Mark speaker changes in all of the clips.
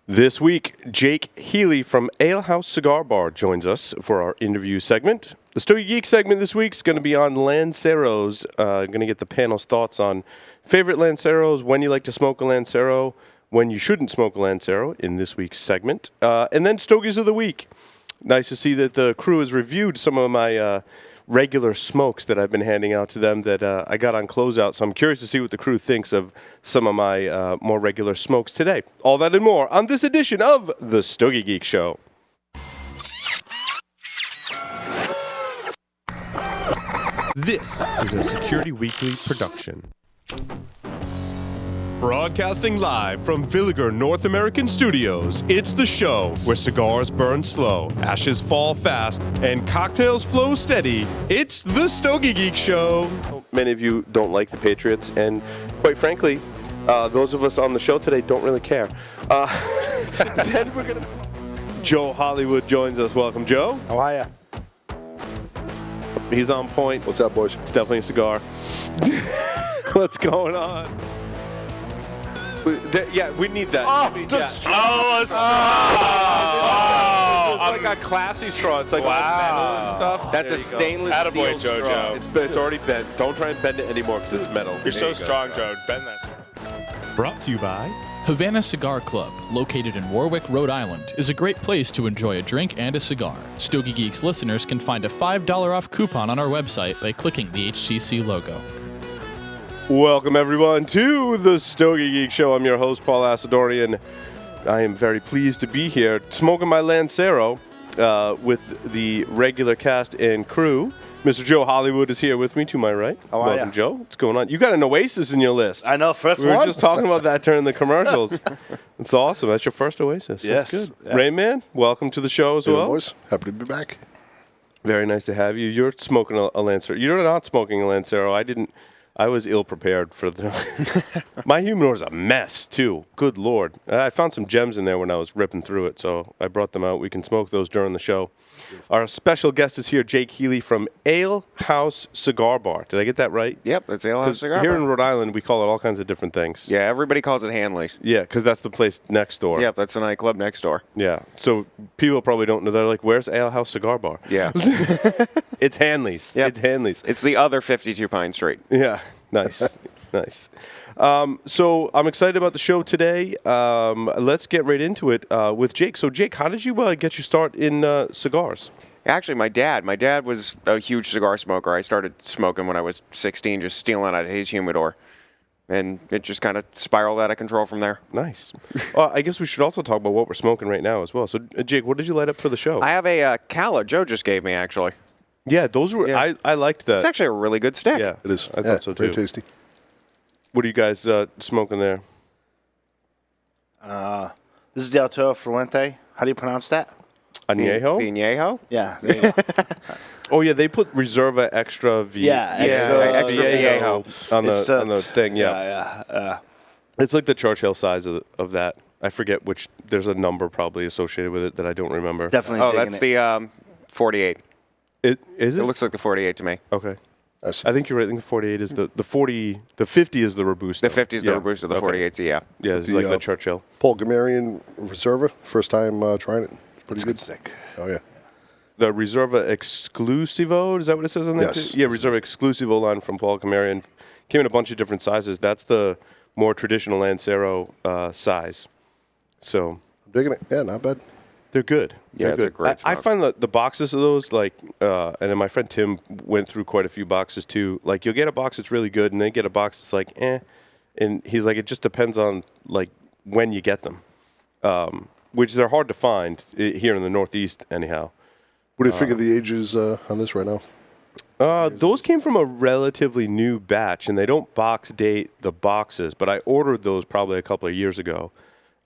Speaker 1: This week, Jake Healy from Ale House Cigar Bar joins us for our interview segment. The Stogie Geeks segment this week is going to be on Lanceros. Going to get the panel's thoughts on favorite Lanceros, when you like to smoke a Lancero, when you shouldn't smoke a Lancero in this week's segment. And then Stogies of the Week. Nice to see that the crew has reviewed some of my regular smokes that I've been handing out to them that I got on closeout. So I'm curious to see what the crew thinks of some of my more regular smokes today. All that and more on this edition of the Stogie Geek Show. This is a Security Weekly production. Broadcasting live from Villiger North American Studios, it's the show where cigars burn slow, ashes fall fast, and cocktails flow steady. It's the Stogie Geek Show. Many of you don't like the Patriots, and quite frankly, those of us on the show today don't really care. Then we're gonna. Joe Hollywood joins us. Welcome, Joe.
Speaker 2: How are ya?
Speaker 1: He's on point.
Speaker 3: What's up, boys?
Speaker 1: It's definitely a cigar. What's going on? Yeah, we need that.
Speaker 2: It's
Speaker 1: like a classy straw. It's like all metal and stuff.
Speaker 4: That's a stainless steel straw.
Speaker 1: It's already bent. Don't try and bend it anymore because it's metal.
Speaker 5: You're so strong, Joe. Bend that straw.
Speaker 6: Brought to you by
Speaker 7: Havana Cigar Club, located in Warwick, Rhode Island, is a great place to enjoy a drink and a cigar. Stogie Geeks listeners can find a $5 off coupon on our website by clicking the HCC logo.
Speaker 1: Welcome, everyone, to the Stogie Geek Show. I'm your host, Paul Asadorian. I am very pleased to be here smoking my Lancero with the regular cast and crew. Mr. Joe Hollywood is here with me to my right.
Speaker 2: How are
Speaker 1: Welcome,
Speaker 2: ya?
Speaker 1: Joe. What's going on? You got an Oasis in your list.
Speaker 2: I know, first
Speaker 1: We
Speaker 2: one.
Speaker 1: were just talking about that during the commercials. It's awesome. That's your first Oasis.
Speaker 2: Yes.
Speaker 1: That's good.
Speaker 2: Yeah.
Speaker 1: Rayman, welcome to the show as
Speaker 3: Hey,
Speaker 1: well.
Speaker 3: boys. Happy to be back.
Speaker 1: Very nice to have you. You're smoking a Lancero. You're not smoking a Lancero. I was ill prepared for the. My humidor is a mess too. Good Lord! I found some gems in there when I was ripping through it, so I brought them out. We can smoke those during the show. Our special guest is here, Jake Healy from Ale House Cigar Bar. Did I get that right?
Speaker 4: Yep, that's Ale House
Speaker 1: 'Cause
Speaker 4: Cigar
Speaker 1: here
Speaker 4: Bar.
Speaker 1: in Rhode Island, we call it all kinds of different things.
Speaker 4: Yeah, everybody calls it Hanley's.
Speaker 1: Yeah, because that's the place next door.
Speaker 4: Yep, that's the nightclub next door.
Speaker 1: Yeah. So people probably don't know. They're like, "Where's Ale House Cigar Bar?"
Speaker 4: Yeah.
Speaker 1: It's Hanley's.
Speaker 4: Yep.
Speaker 1: It's Hanley's.
Speaker 4: It's the other 52 Pine Street.
Speaker 1: Yeah, nice, nice. So I'm excited about the show today. Let's get right into it with Jake. So Jake, how did you get your start in cigars?
Speaker 4: Actually, my dad was a huge cigar smoker. I started smoking when I was 16, just stealing out of his humidor. And it just kind of spiraled out of control from there.
Speaker 1: Nice. I guess we should also talk about what we're smoking right now as well. So Jake, what did you light up for the show?
Speaker 4: I have a Cala Joe just gave me, actually.
Speaker 1: Yeah, those were.
Speaker 4: Yeah.
Speaker 1: I liked that.
Speaker 4: It's actually a really good stick.
Speaker 1: Yeah,
Speaker 3: It is.
Speaker 1: I thought so too.
Speaker 3: Very tasty.
Speaker 1: What are you guys smoking there?
Speaker 2: This is Del Toro Fuente. How do you pronounce that?
Speaker 1: Añejo?
Speaker 4: Añejo?
Speaker 2: Yeah. There you go.
Speaker 1: Oh yeah, they put Reserva Extra V.
Speaker 2: Yeah,
Speaker 4: Extra
Speaker 1: Viejo on
Speaker 2: It's
Speaker 1: the on the thing. Yeah.
Speaker 2: Yeah.
Speaker 1: It's like the Churchill size of that. I forget which. There's a number probably associated with it that I don't remember.
Speaker 2: Definitely
Speaker 4: Oh,
Speaker 2: digging
Speaker 4: that's
Speaker 2: it.
Speaker 4: the 48.
Speaker 1: Is it?
Speaker 4: It looks like the 48 to me.
Speaker 1: Okay.
Speaker 3: That's-
Speaker 1: I think you're right. I think the 48 is the 40. The 50 is the Robusto.
Speaker 4: The 50 is the Robusto, the 48's, yeah.
Speaker 1: Yeah, it's
Speaker 3: The,
Speaker 1: like the Churchill.
Speaker 3: Paul Gamarian Reserva. First time trying it. Pretty
Speaker 2: It's a good stick.
Speaker 3: Oh, yeah.
Speaker 1: The Reserva Exclusivo, is that what it says on that?
Speaker 3: Yes.
Speaker 1: too? Yeah, Reserva Exclusivo line from Paul Camarian. Came in a bunch of different sizes. That's the more traditional Lancero size. So
Speaker 3: I'm digging it. Yeah, not bad.
Speaker 1: they're good.
Speaker 4: Yeah,
Speaker 1: They're
Speaker 4: it's a
Speaker 1: good.
Speaker 4: great
Speaker 1: I
Speaker 4: smoke.
Speaker 1: find the boxes of those, like, and then my friend Tim went through quite a few boxes too. Like, you'll get a box that's really good, and then get a box that's like, eh. And he's like, it just depends on, like, when you get them, which they're hard to find here in the Northeast anyhow.
Speaker 3: What do you figure the age is on this right now?
Speaker 1: Those came from a relatively new batch, and they don't box date the boxes, but I ordered those probably a couple of years ago.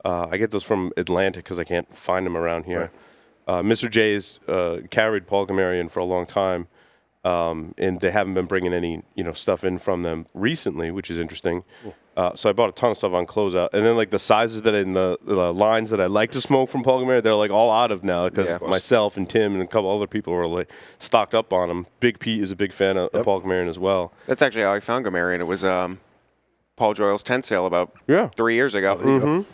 Speaker 1: I get those from Atlantic because I can't find them around here. Mr. J's carried Paul Gamarian for a long time, and they haven't been bringing any stuff in from them recently, which is interesting. So I bought a ton of stuff on closeout, and then like the sizes that in the lines that I like to smoke from Paul Gamarian, they're like all out of now because
Speaker 4: Yeah.
Speaker 1: myself and Tim and a couple other people were like stocked up on them. Big Pete is a big fan of Paul Gamarian as well.
Speaker 4: That's actually how I found Gamarian. It was Paul Joyle's tent sale about
Speaker 1: Yeah.
Speaker 4: 3 years ago.
Speaker 3: There you go.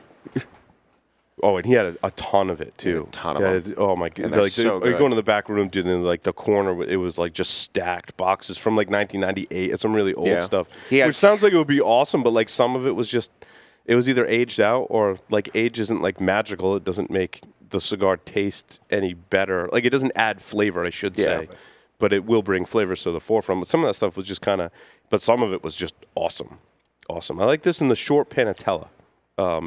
Speaker 1: Oh, and he had a ton of it too.
Speaker 4: A ton of them.
Speaker 1: Oh my god!
Speaker 4: And they're
Speaker 1: Like
Speaker 4: so
Speaker 1: you
Speaker 4: good.
Speaker 1: go into the back room, dude, and like the corner, it was like just stacked boxes from like 1998. It's some really old
Speaker 4: Yeah.
Speaker 1: stuff,
Speaker 4: He had-
Speaker 1: which sounds like it would be awesome, but like some of it was just, it was either aged out or like age isn't like magical. It doesn't make the cigar taste any better. Like it doesn't add flavor, I should say, but it will bring flavors to the forefront. But some of that stuff was just kind of, but some of it was just awesome. Awesome. I like this in the short panatella.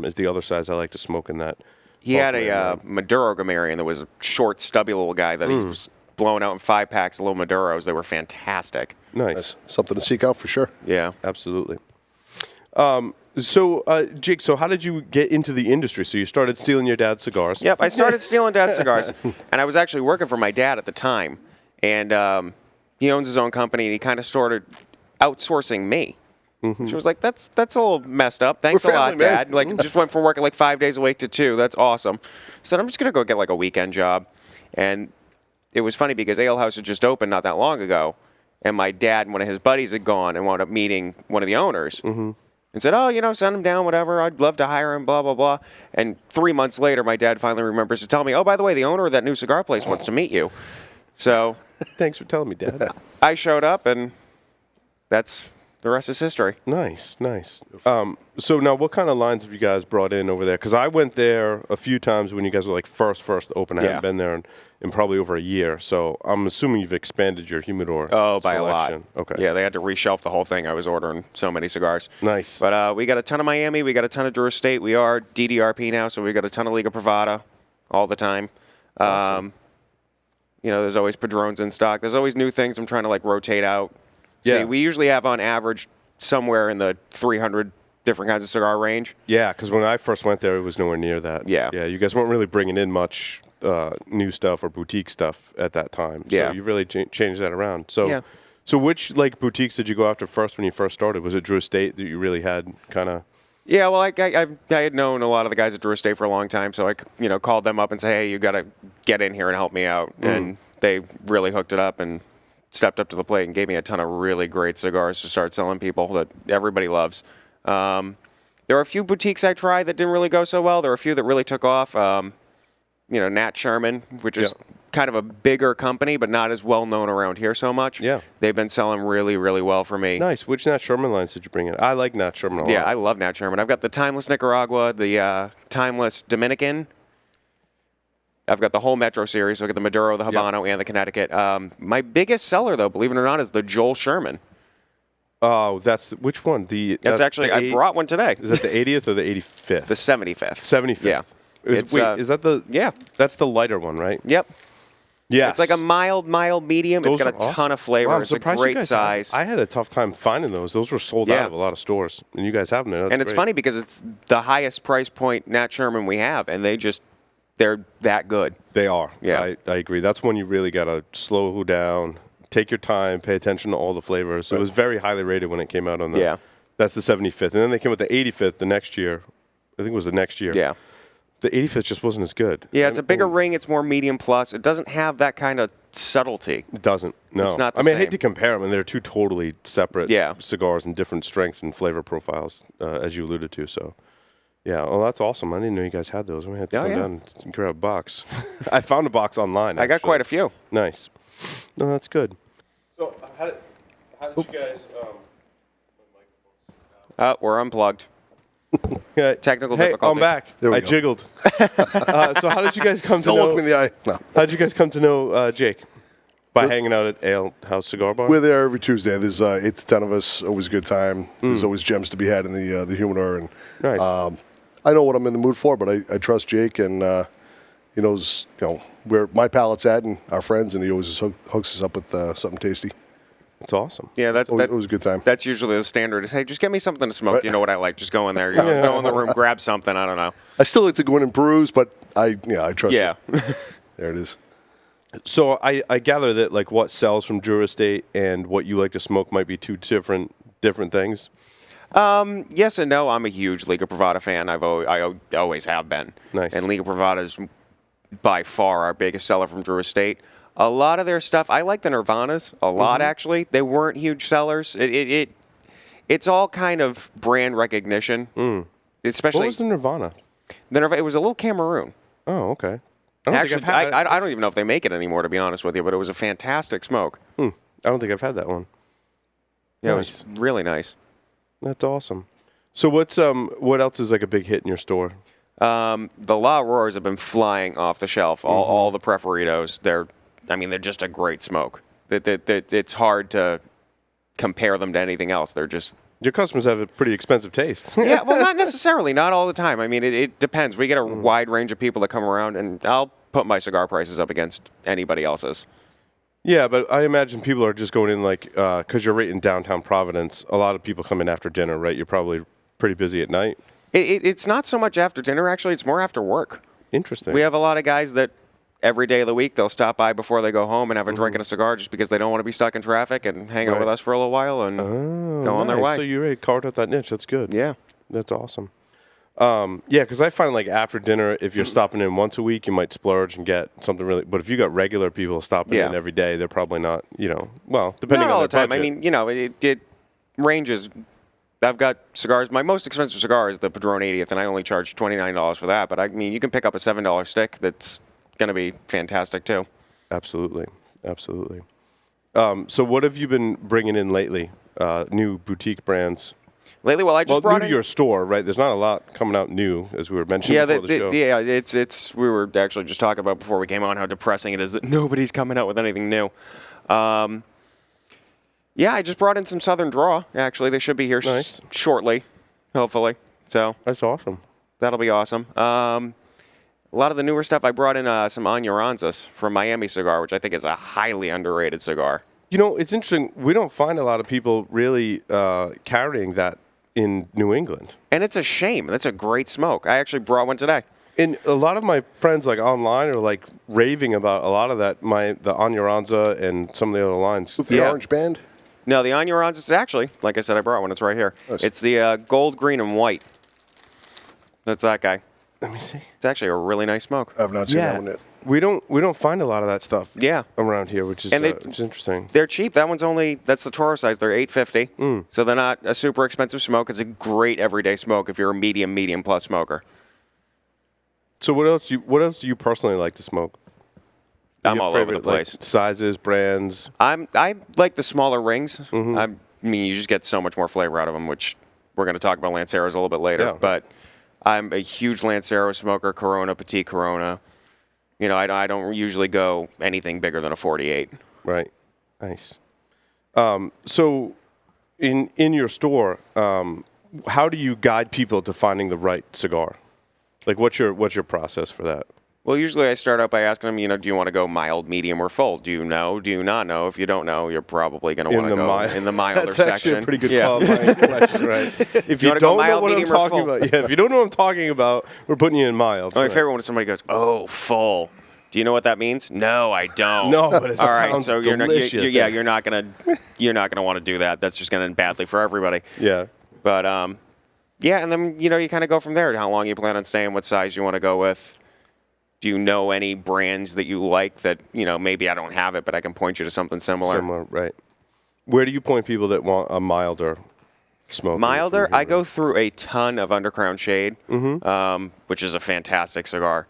Speaker 1: Is the other size I like to smoke in that.
Speaker 4: He had
Speaker 1: Buffalo,
Speaker 4: a
Speaker 1: right?
Speaker 4: Maduro Gamarian that was a short, stubby little guy that he was blowing out in 5-packs of little Maduros. They were fantastic.
Speaker 1: Nice.
Speaker 3: That's something to seek out for sure.
Speaker 4: Yeah.
Speaker 1: Absolutely. So, Jake, so how did you get into the industry? So you started stealing your dad's cigars.
Speaker 4: Yep, I started stealing dad's cigars, and I was actually working for my dad at the time. And he owns his own company, and he kind of started outsourcing me. She was like, "That's a little messed up. Thanks
Speaker 3: We're
Speaker 4: a lot,
Speaker 3: family, man."
Speaker 4: Dad." Like, just went from working like 5 days a week to 2. That's awesome. So I'm just gonna go get like a weekend job, and it was funny because Ale House had just opened not that long ago, and my dad and one of his buddies had gone and wound up meeting one of the owners. And said, "Oh, send him down, whatever. I'd love to hire him, blah, blah, blah." And 3 months later, my dad finally remembers to tell me, "Oh, by the way, the owner of that new cigar place wants to meet you." So
Speaker 1: Thanks for telling me, Dad.
Speaker 4: I showed up, and that's the rest is history.
Speaker 1: Nice, nice. So now, what kind of lines have you guys brought in over there? Because I went there a few times when you guys were like first open. I
Speaker 4: Yeah.
Speaker 1: haven't been there in probably over a year. So I'm assuming you've expanded your humidor.
Speaker 4: Oh, by
Speaker 1: selection.
Speaker 4: a lot.
Speaker 1: Okay.
Speaker 4: Yeah, they had to reshelf the whole thing. I was ordering so many cigars.
Speaker 1: Nice.
Speaker 4: But we got a ton of Miami. We got a ton of Drew Estate. We are DDRP now, so we got a ton of Liga Privada all the time. There's always Padrones in stock. There's always new things I'm trying to like rotate out.
Speaker 1: Yeah.
Speaker 4: See, we usually have on average somewhere in the 300 different kinds of cigar range.
Speaker 1: Yeah, because when I first went there, it was nowhere near that.
Speaker 4: Yeah.
Speaker 1: Yeah, you guys weren't really bringing in much new stuff or boutique stuff at that time.
Speaker 4: Yeah.
Speaker 1: So you really changed that around. So,
Speaker 4: Yeah.
Speaker 1: so which like boutiques did you go after first when you first started? Was it Drew Estate that you really had kind of?
Speaker 4: Yeah, well, I had known a lot of the guys at Drew Estate for a long time, so I called them up and said, "Hey, you got to get in here and help me out." And they really hooked it up and stepped up to the plate and gave me a ton of really great cigars to start selling people that everybody loves. There were a few boutiques I tried that didn't really go so well. There were a few that really took off. Nat Sherman, which is kind of a bigger company, but not as well known around here so much.
Speaker 1: Yeah.
Speaker 4: They've been selling really, really well for me.
Speaker 1: Nice. Which Nat Sherman lines did you bring in? I like Nat Sherman a lot.
Speaker 4: Yeah, I love Nat Sherman. I've got the Timeless Nicaragua, the Timeless Dominican. I've got the whole Metro series. I've got the Maduro, the Habano, and the Connecticut. My biggest seller, though, believe it or not, is the Joel Sherman.
Speaker 1: Oh, which one?
Speaker 4: That's actually, I brought one today.
Speaker 1: Is that the 80th or the 85th?
Speaker 4: The 75th.
Speaker 1: 75th.
Speaker 4: Yeah.
Speaker 1: Is that the?
Speaker 4: Yeah.
Speaker 1: That's the lighter one, right?
Speaker 4: Yep.
Speaker 1: Yeah.
Speaker 4: It's like a mild medium. It's got a ton of flavor.
Speaker 1: Wow, I'm
Speaker 4: it's a
Speaker 1: surprised you
Speaker 4: great
Speaker 1: guys
Speaker 4: size.
Speaker 1: I had a tough time finding those. Those were sold
Speaker 4: Yeah.
Speaker 1: out of a lot of stores, and you guys have them there. That's
Speaker 4: and it's
Speaker 1: great.
Speaker 4: funny because it's the highest price point Nat Sherman we have, and they're that good.
Speaker 1: They are.
Speaker 4: Yeah.
Speaker 1: I agree. That's when you really got to slow down, take your time, pay attention to all the flavors. It was very highly rated when it came out on the.
Speaker 4: Yeah.
Speaker 1: That's the 75th, and then they came with the 85th the next year. I think it was the next year.
Speaker 4: Yeah.
Speaker 1: The 85th just wasn't as good.
Speaker 4: Yeah, it's a bigger ring. It's more medium plus. It doesn't have that kind of subtlety.
Speaker 1: It doesn't. No.
Speaker 4: It's not the
Speaker 1: I mean, I
Speaker 4: same.
Speaker 1: hate to compare them, and they're two totally separate
Speaker 4: Yeah.
Speaker 1: cigars and different strengths and flavor profiles, as you alluded to. So, yeah. Well, that's awesome. I didn't know you guys had those. I'm going to have to
Speaker 4: Oh,
Speaker 1: come
Speaker 4: yeah.
Speaker 1: down and grab a box. I found a box online.
Speaker 4: I got
Speaker 1: actually.
Speaker 4: quite a few.
Speaker 1: Nice. No, that's good. So, how did you guys...
Speaker 4: We're unplugged.
Speaker 1: Yeah.
Speaker 4: Technical
Speaker 1: hey,
Speaker 4: difficulties.
Speaker 1: I'm back.
Speaker 3: There we
Speaker 1: I
Speaker 3: go.
Speaker 1: jiggled. So how did you guys come to
Speaker 3: Don't
Speaker 1: know...
Speaker 3: look me in the eye. No.
Speaker 1: How did you guys come to know Jake? By hanging out at Ale House Cigar Bar?
Speaker 3: We're there every Tuesday. There's 8 to 10 of us. Always a good time. There's always gems to be had in the humidor. And
Speaker 1: Nice.
Speaker 3: I know what I'm in the mood for, but I trust Jake, and he knows where my palate's at and our friends, and he always just hooks us up with something tasty.
Speaker 1: It's awesome.
Speaker 4: Yeah,
Speaker 3: It was a good time.
Speaker 4: that's usually the standard. Is, hey, just get me something to smoke. You know what I like. Just go in there. Go in the room, grab something. I don't know.
Speaker 3: I still like to go in and peruse, but I trust
Speaker 4: Yeah.
Speaker 3: you. There it is.
Speaker 1: So I gather that like what sells from Drew Estate and what you like to smoke might be two different things.
Speaker 4: Yes and no. I'm a huge Liga Privada fan. I always have been.
Speaker 1: Nice.
Speaker 4: And Liga Privada is by far our biggest seller from Drew Estate. A lot of their stuff, I like the Nirvanas a lot, actually. They weren't huge sellers. It's all kind of brand recognition.
Speaker 1: What
Speaker 4: Especially,
Speaker 1: was the Nirvana?
Speaker 4: It was a little Cameroon.
Speaker 1: Oh, okay.
Speaker 4: Actually, I don't even know if they make it anymore, to be honest with you, but it was a fantastic smoke.
Speaker 1: I don't think I've had that one.
Speaker 4: Yeah,
Speaker 1: Nice.
Speaker 4: It was really nice.
Speaker 1: That's awesome. So what else is like a big hit in your store?
Speaker 4: The La Aurores have been flying off the shelf. All the Preferitos, they're just a great smoke. It's hard to compare them to anything else. They're just...
Speaker 1: Your customers have a pretty expensive taste.
Speaker 4: Yeah, well, not necessarily. Not all the time. I mean, it depends. We get a wide range of people that come around, and I'll put my cigar prices up against anybody else's.
Speaker 1: Yeah, but I imagine people are just going in like, because you're right in downtown Providence, a lot of people come in after dinner, right? You're probably pretty busy at night.
Speaker 4: It's not so much after dinner, actually. It's more after work.
Speaker 1: Interesting.
Speaker 4: We have a lot of guys that every day of the week they'll stop by before they go home and have a drink and a cigar just because they don't want to be stuck in traffic and hang out with us for a little while and go on their way.
Speaker 1: So you really carved out that niche. That's good.
Speaker 4: Yeah.
Speaker 1: That's awesome. Yeah, because I find like after dinner, if you're stopping in once a week, you might splurge and get something really. But if you got regular people stopping in every day, they're probably not. Depending
Speaker 4: not all
Speaker 1: on
Speaker 4: the
Speaker 1: their
Speaker 4: time.
Speaker 1: budget.
Speaker 4: I mean, it ranges. I've got cigars. My most expensive cigar is the Padron 80th, and I only charge $29 for that. But I mean, you can pick up a $7 stick that's going to be fantastic too.
Speaker 1: Absolutely. So what have you been bringing in lately? New boutique brands.
Speaker 4: Lately, well, I just brought
Speaker 1: new
Speaker 4: in
Speaker 1: to your store, right? There's not a lot coming out new, as we were mentioning before the show.
Speaker 4: Yeah, it's. We were actually just talking about before we came on how depressing it is that nobody's coming out with anything new. Yeah, I just brought in some Southern Draw. Actually, they should be here shortly, hopefully. So
Speaker 1: That's awesome.
Speaker 4: that'll be awesome. A lot of the newer stuff, I brought in some Añoranzas from Miami Cigar, which I think is a highly underrated cigar.
Speaker 1: You know, it's interesting. We don't find a lot of people really carrying that in New England.
Speaker 4: And it's a shame. That's a great smoke. I actually brought one today.
Speaker 1: And a lot of my friends, like online, are like raving about a lot of that. The Añoranza and some of the other lines.
Speaker 3: With the orange band?
Speaker 4: No, the Añoranzas is actually, like I said, I brought one. It's right here.
Speaker 3: Nice.
Speaker 4: It's the gold, green, and white. That's that guy.
Speaker 1: Let me see.
Speaker 4: It's actually a really nice smoke.
Speaker 3: I've not seen that one yet.
Speaker 1: We don't find a lot of that stuff.
Speaker 4: Yeah.
Speaker 1: Around here, which is interesting.
Speaker 4: They're cheap. That's the Toro size. They're $8.50. So they're not a super expensive smoke. It's a great everyday smoke if you're a medium plus smoker.
Speaker 1: So what else do you personally like to smoke?
Speaker 4: I'm
Speaker 1: Your
Speaker 4: all over
Speaker 1: favorite,
Speaker 4: the place.
Speaker 1: Like, sizes, brands.
Speaker 4: I like the smaller rings. I mean, you just get so much more flavor out of them, which we're going to talk about Lanceros a little bit later.
Speaker 1: Yeah.
Speaker 4: But I'm a huge Lancero smoker, Corona, Petit Corona. You know, I don't usually go anything bigger than a 48.
Speaker 1: Right. Nice. So in your store, how do you guide people to finding the right cigar? Like, what's your process for that?
Speaker 4: Well, usually I start out by asking them, do you want to go mild, medium, or full? Do you know? Do you not know? If you don't know, you're probably going to want to go in the milder
Speaker 1: That's
Speaker 4: section.
Speaker 1: actually a pretty good qualifying question, right? If you
Speaker 4: wanna go
Speaker 1: don't know
Speaker 4: mild,
Speaker 1: what I'm
Speaker 4: medium, or
Speaker 1: talking
Speaker 4: full?
Speaker 1: about, if you don't know what I'm talking about, we're putting you in mild.
Speaker 4: My favorite one is somebody goes, "Oh, full." Do you know what that means? No, I don't.
Speaker 1: No, but it
Speaker 4: all right.
Speaker 1: sounds
Speaker 4: So
Speaker 1: delicious.
Speaker 4: you're not gonna want to do that. That's just gonna end badly for everybody.
Speaker 1: Yeah.
Speaker 4: But yeah, and then you kind of go from there. How long you plan on staying? What size you want to go with? Do you know any brands that you like that maybe I don't have it, but I can point you to something similar?
Speaker 1: Similar, right? Where do you point people that want a milder smoke?
Speaker 4: Milder, I go through a ton of Undercrown Shade, which is a fantastic cigar.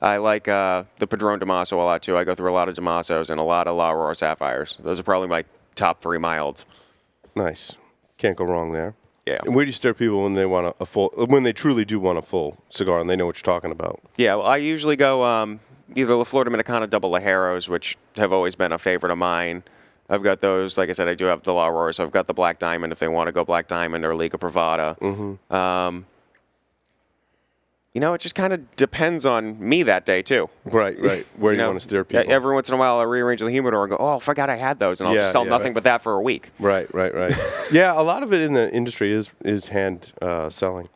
Speaker 4: I like the Padron Damaso a lot, too. I go through a lot of Damasos and a lot of La Aurora Sapphires. Those are probably my top 3 milds.
Speaker 1: Nice. Can't go wrong there.
Speaker 4: Yeah.
Speaker 1: And where do you steer people when they want when they truly do want a full cigar and they know what you're talking about?
Speaker 4: Yeah, well, I usually go either La Flor Dominicana Double Ligeros, which have always been a favorite of mine. I've got those. Like I said, I do have the La Aurora, so I've got the Black Diamond if they want to go Black Diamond or Liga Privada. It just kind of depends on me that day, too.
Speaker 1: Right. Where you want to steer people.
Speaker 4: Every once in a while, I'll rearrange the humidor and go, oh, I forgot I had those, and I'll just sell nothing but that for a week.
Speaker 1: Right. Yeah, a lot of it in the industry is hand selling.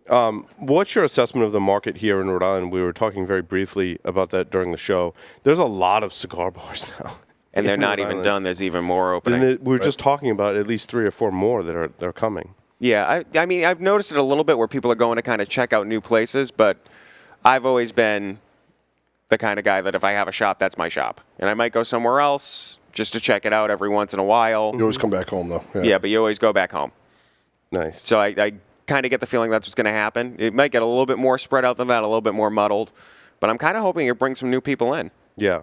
Speaker 1: What's your assessment of the market here in Rhode Island? We were talking very briefly about that during the show. There's a lot of cigar bars now.
Speaker 4: And they're not even done. There's even more opening.
Speaker 1: And we were just talking about at least 3 or 4 more that are coming.
Speaker 4: Yeah, I mean, I've noticed it a little bit where people are going to kind of check out new places, but I've always been the kind of guy that if I have a shop, that's my shop. And I might go somewhere else just to check it out every once in a while.
Speaker 3: You always come back home, though.
Speaker 4: Yeah, but you always go back home.
Speaker 1: Nice.
Speaker 4: So I kind of get the feeling that's what's going to happen. It might get a little bit more spread out than that, a little bit more muddled. But I'm kind of hoping it brings some new people in.
Speaker 1: Yeah.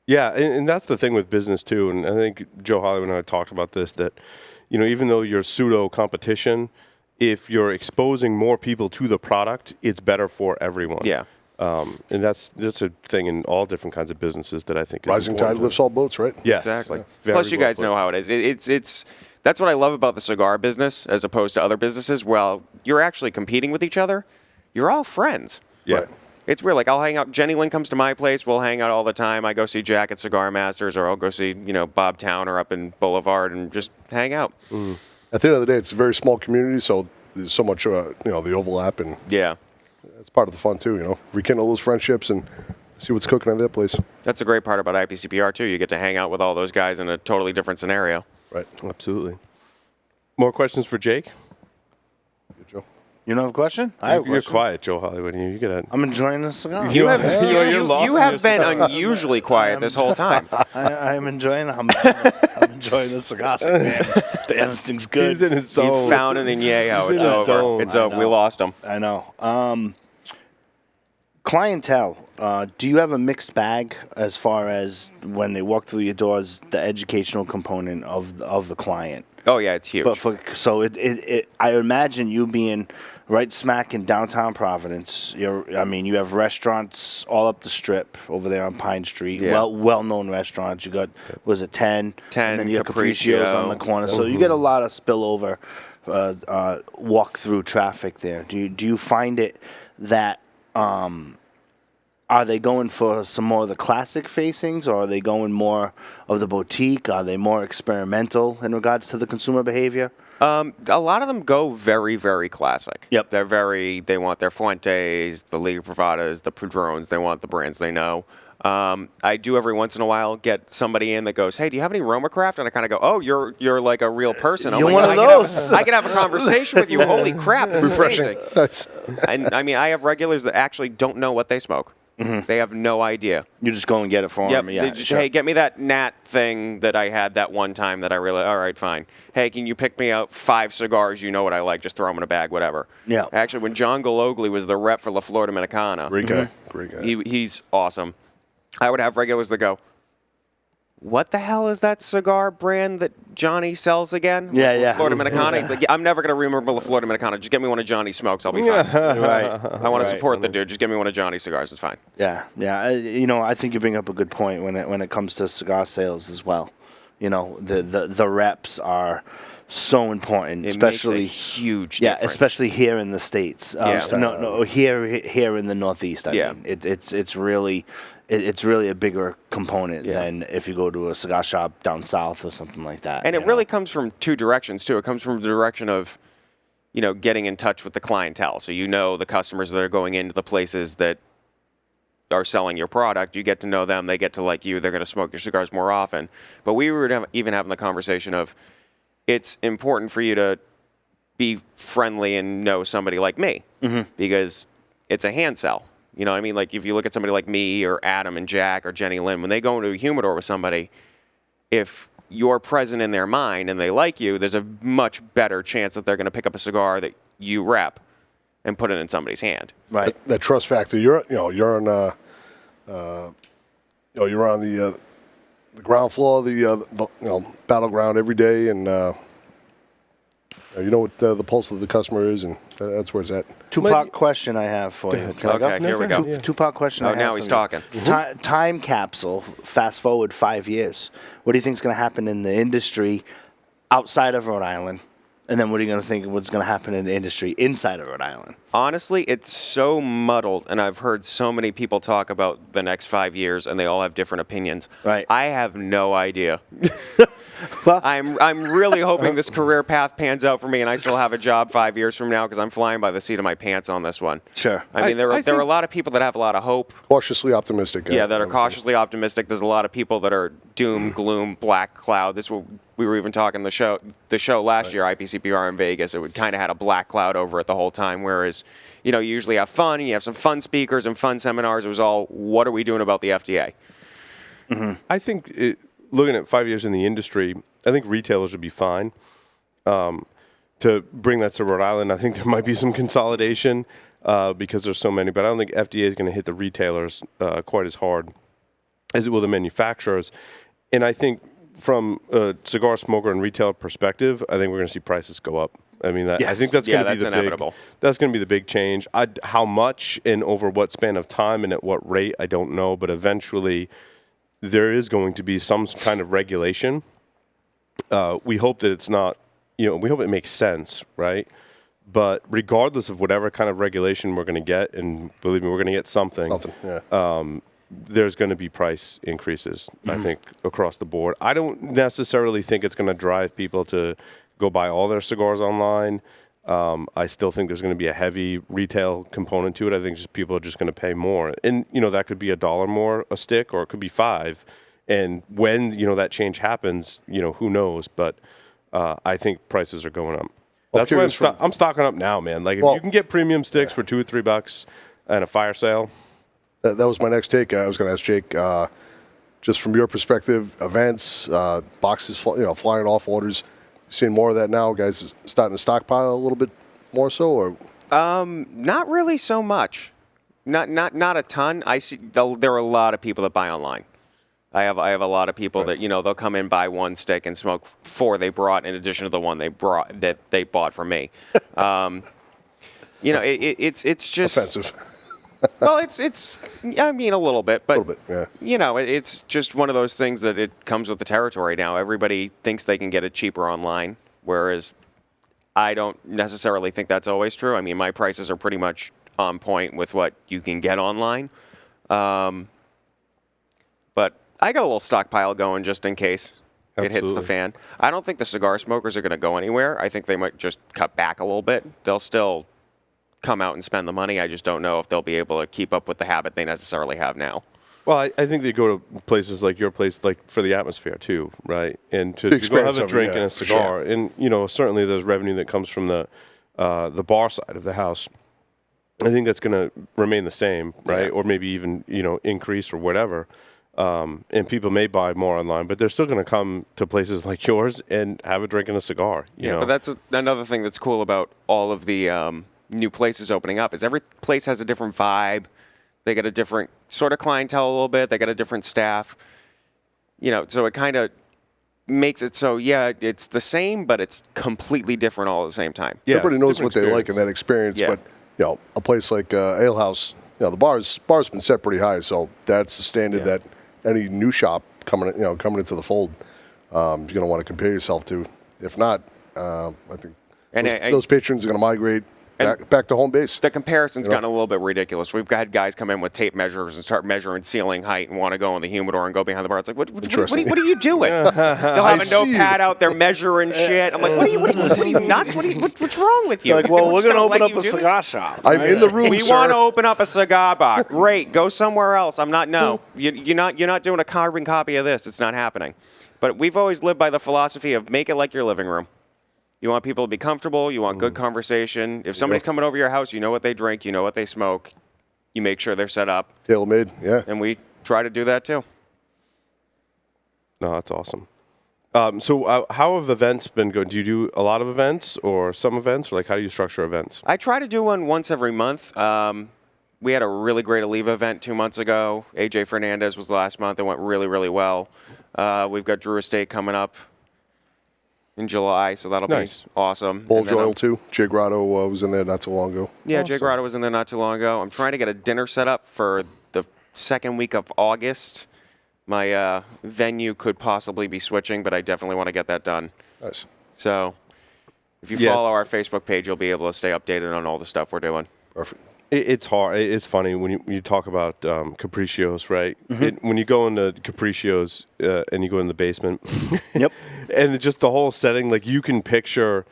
Speaker 1: Yeah, and that's the thing with business, too. And I think Joe Hollywood and I talked about this, that, even though you're pseudo-competition, if you're exposing more people to the product, it's better for everyone.
Speaker 4: Yeah.
Speaker 1: And that's a thing in all different kinds of businesses that I think is
Speaker 3: Rising
Speaker 1: important.
Speaker 3: tide lifts all boats, right?
Speaker 1: Yes.
Speaker 4: Exactly.
Speaker 1: Yeah. Very
Speaker 4: Plus, you
Speaker 1: well
Speaker 4: guys
Speaker 1: put.
Speaker 4: know how it is. It's that's what I love about the cigar business as opposed to other businesses. Well, you're actually competing with each other. You're all friends.
Speaker 1: Yeah.
Speaker 3: Right.
Speaker 4: It's weird. Like, I'll hang out. Jenny Lynn comes to my place. We'll hang out all the time. I go see Jack at Cigar Masters, or I'll go see, Bob Towner up in Boulevard and just hang out.
Speaker 3: At the end of the day, it's a very small community, so there's so much, the overlap, and
Speaker 4: Yeah.
Speaker 3: that's part of the fun too. Rekindle those friendships and see what's cooking at their place.
Speaker 4: That's a great part about IPCPR, too. You get to hang out with all those guys in a totally different scenario.
Speaker 3: Right.
Speaker 1: Absolutely. More questions for Jake?
Speaker 3: Good, Joe.
Speaker 2: You don't have a question? I have a
Speaker 1: You're
Speaker 2: question.
Speaker 1: quiet, Joe Hollywood. You gotta.
Speaker 2: I'm enjoying this cigar.
Speaker 4: You have,
Speaker 1: You're lost
Speaker 4: you
Speaker 1: in
Speaker 4: have
Speaker 1: your
Speaker 4: been
Speaker 1: cigar.
Speaker 4: unusually quiet this whole time.
Speaker 2: I'm enjoying. I'm enjoying this cigar. Man, damn, this thing's good.
Speaker 1: He's in his
Speaker 4: You
Speaker 1: zone.
Speaker 4: found it in Yale.
Speaker 1: He's
Speaker 4: It's
Speaker 1: in his
Speaker 4: over.
Speaker 1: zone.
Speaker 4: It's over. We lost him.
Speaker 2: I know. Clientele. Do you have a mixed bag as far as when they walk through your doors, the educational component of the client?
Speaker 4: Oh, yeah, it's huge.
Speaker 2: So I imagine you being right smack in downtown Providence. You have restaurants all up the strip over there on Pine Street.
Speaker 4: Yeah.
Speaker 2: Well-known restaurants. You got, was it 10?
Speaker 4: 10,
Speaker 2: And then you got
Speaker 4: Capriccio.
Speaker 2: Capriccio's on the corner. So you get a lot of spillover walk-through traffic there. Do you find it that are they going for some more of the classic facings, or are they going more of the boutique? Are they more experimental in regards to the consumer behavior?
Speaker 4: A lot of them go very, very classic.
Speaker 2: Yep.
Speaker 4: They want their Fuentes, the Liga Privadas, the Padrones. They want the brands they know. I do every once in a while get somebody in that goes, "Hey, do you have any Roma Craft?" And I kind of go, "Oh, you're like a real person. Oh
Speaker 2: You're
Speaker 4: my
Speaker 2: one
Speaker 4: God,
Speaker 2: of those."
Speaker 4: I can have a conversation with you. Holy crap, this is amazing."
Speaker 3: Nice.
Speaker 4: And I have regulars that actually don't know what they smoke. They have no idea.
Speaker 2: You just go and get it for
Speaker 4: Yep.
Speaker 2: them. Yeah,
Speaker 4: They just,
Speaker 2: sure.
Speaker 4: Hey, get me that Nat thing that I had that one time that I really. All right, fine. Hey, can you pick me out 5 cigars? You know what I like. Just throw them in a bag, whatever.
Speaker 2: Yeah.
Speaker 4: Actually, when John Gologly was the rep for La Flor Dominicana,
Speaker 3: Great guy. Great guy.
Speaker 4: he's awesome. I would have regulars that go, "What the hell is that cigar brand that Johnny sells again?"
Speaker 2: Yeah,
Speaker 4: La
Speaker 2: yeah.
Speaker 4: Flor Dominicana. He's like, "Yeah, I'm never going to remember La Flor Dominicana. Just get me one of Johnny smokes. I'll be fine.
Speaker 2: Right.
Speaker 4: I want to support the dude. Just get me one of Johnny cigars. It's fine."
Speaker 2: Yeah, yeah. I think you bring up a good point when it comes to cigar sales as well. The reps are so important,
Speaker 4: It
Speaker 2: especially
Speaker 4: makes a huge
Speaker 2: yeah,
Speaker 4: difference.
Speaker 2: especially here in the States.
Speaker 4: Yeah.
Speaker 2: Here in the Northeast. I
Speaker 4: Yeah.
Speaker 2: mean, it's really a bigger component
Speaker 4: Yeah.
Speaker 2: than if you go to a cigar shop down south or something like that.
Speaker 4: And
Speaker 2: you
Speaker 4: it really
Speaker 2: know?
Speaker 4: comes from 2 directions, too. It comes from the direction of, getting in touch with the clientele. So the customers that are going into the places that are selling your product. You get to know them. They get to like you. They're going to smoke your cigars more often. But we were even having the conversation of it's important for you to be friendly and know somebody like me because it's a hand sell. You know what I mean? Like if you look at somebody like me or Adam and Jack or Jenny Lynn, when they go into a humidor with somebody, if you're present in their mind and they like you, there's a much better chance that they're going to pick up a cigar that you rep and put it in somebody's hand.
Speaker 2: Right.
Speaker 3: That trust factor. You're on you're on the ground floor, the battleground every day, and you know what the pulse of the customer is, and that's where it's at.
Speaker 2: Two-part question I have for you. Can I go?
Speaker 4: Okay, here we go.
Speaker 2: Two-part question I have
Speaker 4: now
Speaker 2: for
Speaker 4: he's
Speaker 2: you.
Speaker 4: talking.
Speaker 2: Time capsule, fast forward 5 years. What do you think is going to happen in the industry outside of Rhode Island? And then what are you going to think what's going to happen in the industry inside of Rhode Island?
Speaker 4: Honestly, it's so muddled, and I've heard so many people talk about the next 5 years, and they all have different opinions.
Speaker 2: Right.
Speaker 4: I have no idea.
Speaker 2: Well,
Speaker 4: I'm really hoping this career path pans out for me, and I still have a job 5 years from now because I'm flying by the seat of my pants on this one.
Speaker 2: Sure.
Speaker 4: I mean, there are a lot of people that have a lot of hope.
Speaker 3: Cautiously optimistic.
Speaker 4: Yeah, that
Speaker 3: I
Speaker 4: are
Speaker 3: would say.
Speaker 4: cautiously optimistic. There's a lot of people that are doom, gloom, black cloud. We were even talking the show last year, IPCPR in Vegas. It kind of had a black cloud over it the whole time. Whereas, you usually have fun and you have some fun speakers and fun seminars. It was all, what are we doing about the FDA?
Speaker 1: I think looking at 5 years in the industry, I think retailers would be fine. To to bring that to Rhode Island. I think there might be some consolidation because there's so many, but I don't think FDA is going to hit the retailers quite as hard as it will the manufacturers. And I think from a cigar smoker and retail perspective, I think we're going to see prices go up. I mean, I think that's going to be the
Speaker 4: inevitable.
Speaker 1: That's going to be the big change. How much and over what span of time and at what rate, I don't know. But eventually, there is going to be some kind of regulation. We hope that it's not. We hope it makes sense, right? But regardless of whatever kind of regulation we're going to get, and believe me, we're going to get something. There's going to be price increases, I think, across the board. I don't necessarily think it's going to drive people to go buy all their cigars online. I still think there's going to be a heavy retail component to it. I think just people are just going to pay more. And, that could be $1 more a stick, or it could be $5. And when, that change happens, who knows? But I think prices are going up. That's why I'm stocking up now, man. Like, if you can get premium sticks for $2 or $3 and a fire sale.
Speaker 3: That was my next take. I was going to ask Jake, just from your perspective, events, boxes, flying off orders. Seeing more of that now, guys starting to stockpile a little bit more so, or
Speaker 4: not really so much, not a ton. I see there are a lot of people that buy online. I have a lot of people that they'll come in, buy one stick and smoke 4 they brought in addition to the one they bought from me. It's just
Speaker 3: offensive.
Speaker 4: Well, it's a little bit, but
Speaker 3: yeah.
Speaker 4: It's just one of those things that it comes with the territory now. Everybody thinks they can get it cheaper online, whereas I don't necessarily think that's always true. I mean, my prices are pretty much on point with what you can get online. But I got a little stockpile going just in case it hits the fan. I don't think the cigar smokers are going to go anywhere. I think they might just cut back a little bit. They'll still come out and spend the money. I just don't know if they'll be able to keep up with the habit they necessarily have now.
Speaker 1: Well, I think they go to places like your place, like for the atmosphere too, right? And to go have a drink and a cigar, and certainly there's revenue that comes from the bar side of the house. I think that's going to remain the same, right? Or maybe even increase or whatever. And people may buy more online, but they're still going to come to places like yours and have a drink and a cigar. You know?
Speaker 4: But that's another thing that's cool about all of the new places opening up is every place has a different vibe. They got a different sort of clientele a little bit. They got a different staff. So it kind of makes it so, it's the same, but it's completely different all at the same time.
Speaker 3: Yeah, everybody knows what they like in that experience, but a place like Ale House, the bar's been set pretty high, so that's the standard that any new shop coming into the fold, you're going to want to compare yourself to. If not, I think those patrons are going to migrate back to home base.
Speaker 4: The comparison's gotten a little bit ridiculous. We've had guys come in with tape measures and start measuring ceiling height and want to go in the humidor and go behind the bar. It's like, what are you doing? They'll have a notepad out there measuring shit. I'm like, what are you nuts? What's wrong with you?
Speaker 2: Like, well, we're going to open up a cigar shop.
Speaker 3: I'm in the room,
Speaker 4: We want to open up a cigar bar. Great. Go somewhere else. I'm not, no. You're not doing a carbon copy of this. It's not happening. But we've always lived by the philosophy of make it like your living room. You want people to be comfortable. You want good conversation. If somebody's coming over your house, you know what they drink. You know what they smoke. You make sure they're set up.
Speaker 3: Tailor-made, yeah.
Speaker 4: And we try to do that, too.
Speaker 1: No, that's awesome. So how have events been going? Do you do a lot of events or some events? Or how do you structure events?
Speaker 4: I try to do one once every month. We had a really great Oliva event 2 months ago. AJ Fernandez was last month. It went really, really well. We've got Drew Estate coming up in July, so that'll be awesome.
Speaker 3: Bold Joel, too. Jay Grotto was in there not too long ago.
Speaker 4: Yeah, Jay Grotto was in there not too long ago. I'm trying to get a dinner set up for the second week of August. My venue could possibly be switching, but I definitely want to get that done.
Speaker 3: Nice.
Speaker 4: So if you follow our Facebook page, you'll be able to stay updated on all the stuff we're doing.
Speaker 3: Perfect.
Speaker 1: It's hard. It's funny when you talk about Capriccios, right? When you go into Capriccios and you go in the basement, and just the whole setting, you can picture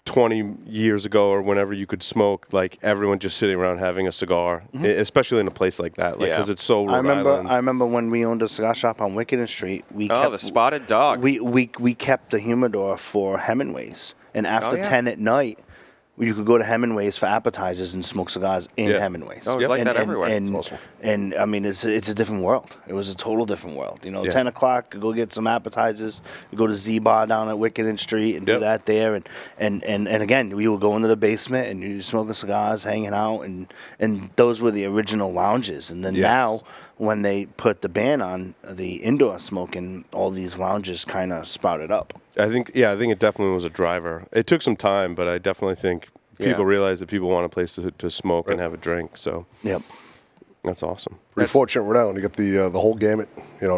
Speaker 1: 20 years ago or whenever you could smoke, everyone just sitting around having a cigar, especially in a place like that, because it's so Rhode Island.
Speaker 2: I remember when we owned a cigar shop on Wickeden Street.
Speaker 4: The Spotted Dog.
Speaker 2: We kept the humidor for Hemingways, and after 10 at night, you could go to Hemingway's for appetizers and smoke cigars in Hemingway's.
Speaker 4: Oh, it was like that everywhere.
Speaker 2: And I mean, it's a different world. It was a total different world. 10 o'clock, go get some appetizers. You go to Z Bar down at Wickenden Street and do that there. And again, we would go into the basement and you smoking cigars, hanging out, and those were the original lounges. And then now, when they put the ban on the indoor smoking, all these lounges kind of sprouted up.
Speaker 1: I think it definitely was a driver. It took some time, but I definitely think people realize that people want a place to smoke and have a drink. So that's awesome.
Speaker 3: Pretty fortunate Rhode Island to get the whole gamut. You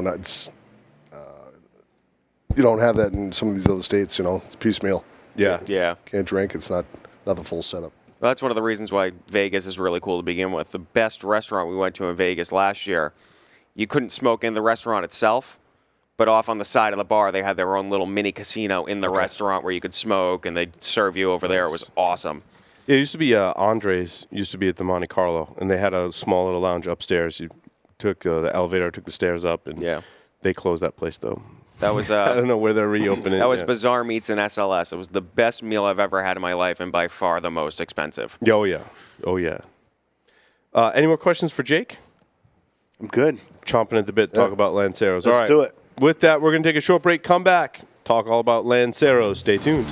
Speaker 3: don't have that in some of these other states. It's piecemeal.
Speaker 4: Yeah.
Speaker 3: Can't drink. It's not the full setup.
Speaker 4: Well, that's one of the reasons why Vegas is really cool to begin with. The best restaurant we went to in Vegas last year, you couldn't smoke in the restaurant itself. But off on the side of the bar, they had their own little mini casino in the restaurant where you could smoke, and they'd serve you over there. It was awesome.
Speaker 1: Yeah, it used to be Andre's. Used to be at the Monte Carlo, and they had a small little lounge upstairs. You took the elevator, took the stairs up, and they closed that place though.
Speaker 4: That was
Speaker 1: I don't know where they're reopening.
Speaker 4: That was Bazaar Meats in SLS. It was the best meal I've ever had in my life, and by far the most expensive.
Speaker 1: Oh yeah. Any more questions for Jake?
Speaker 2: I'm good.
Speaker 1: Chomping at the bit. Talk about Lanceros.
Speaker 2: Let's do it.
Speaker 1: With that, we're going to take a short break. Come back. Talk all about Lanceros. Stay tuned.